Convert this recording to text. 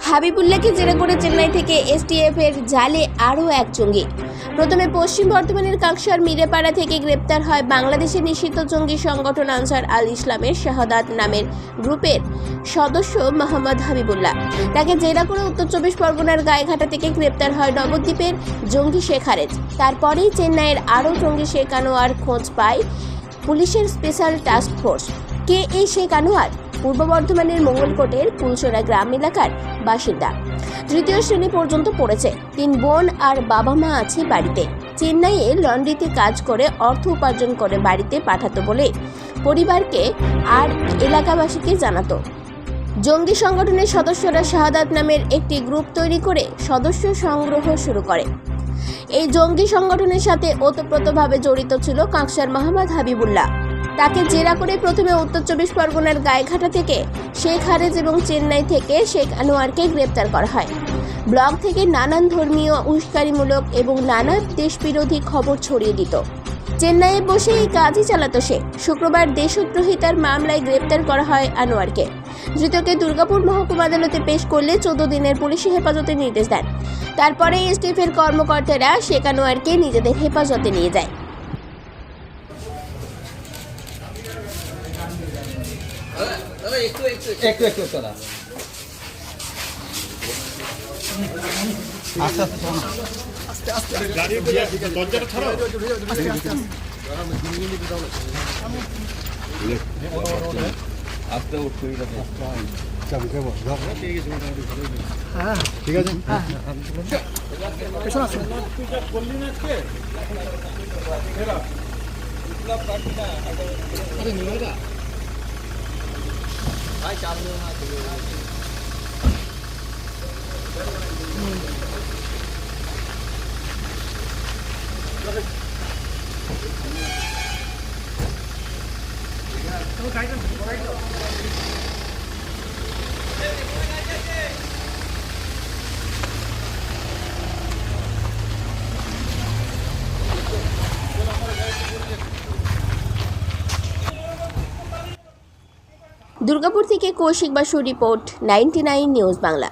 হাবিবুল্লাহকে জেরা করে চেন্নাই থেকে এসটিএফ এর জালে আরও এক জঙ্গি। প্রথমে পশ্চিম বর্ধমানের কাকসার মিরেপাড়া থেকে গ্রেপ্তার হয় বাংলাদেশের নিষিদ্ধ জঙ্গি সংগঠন আনসার আল ইসলামের শাহাদাত নামের গ্রুপের সদস্য মোহাম্মদ হাবিবুল্লাহ। তাকে জেরা করে উত্তর 24 পরগনার গায়েঘাটা থেকে গ্রেপ্তার হয় নবদ্বীপের জঙ্গি শেখ হারেজ। তারপরেই চেন্নাইয়ের আরও জঙ্গি শেখ আনোয়ার খোঁজ পায় পুলিশের স্পেশাল টাস্ক ফোর্স। কে এই শেখ আনোয়ার? পূর্ব বর্ধমানের মঙ্গলকোটের কুলসোরা গ্রাম এলাকার বাসিন্দা। তৃতীয় শ্রেণী পর্যন্ত পড়েছে। 3 বোন আর বাবা মা আছে বাড়িতে। চেন্নাইয়ে লন্ড্রিতে কাজ করে অর্থ উপার্জন করে বাড়িতে পাঠাতো বলে পরিবারকে আর এলাকাবাসীকে জানাতো। জঙ্গি সংগঠনের সদস্যরা শাহাদাত নামের একটি গ্রুপ তৈরি করে সদস্য সংগ্রহ শুরু করে। এই জঙ্গি সংগঠনের সাথে ওতপ্রোতভাবে জড়িত ছিল কাকসার মোহাম্মদ হাবিবুল্লাহ। তাকে জেরা করে প্রথমে উত্তর 24 পরগনার গায়েঘাটা থেকে শেখ হারেজ এবং চেন্নাই থেকে শেখ আনোয়ারকে গ্রেপ্তার করা হয়। ব্লগ থেকে নানান ধর্মীয় উস্কানিমূলক এবং নানা দেশবিরোধী খবর ছড়িয়ে দিত। চেন্নাইয়ে বসে এই কাজই চালাতো সে। শুক্রবার দেশদ্রোহিতার মামলায় গ্রেপ্তার করা হয় আনোয়ারকে। ধৃতকে দুর্গাপুর মহকুমা আদালতে পেশ করলে 14 দিনের পুলিশি হেফাজতের নির্দেশ দেন। তারপরে এসটিএফ এর কর্মকর্তারা শেখ আনোয়ারকে নিজেদের হেফাজতে নিয়ে যায়। একটু দাদা আস্তে আস্তে গাড়ি দরজাটা ছাড়ো আস্তে উঠে চাবি দেবো হ্যাঁ ঠিক আছে পেছনে আসুন বললি না আজকে বিপ্লব পার্টি না আরে নিলয়দা ভাই চাপ নিও না দুর্গাপুর থেকে কৌশিক বাসু রিপোর্ট 99 নিউজ বাংলা।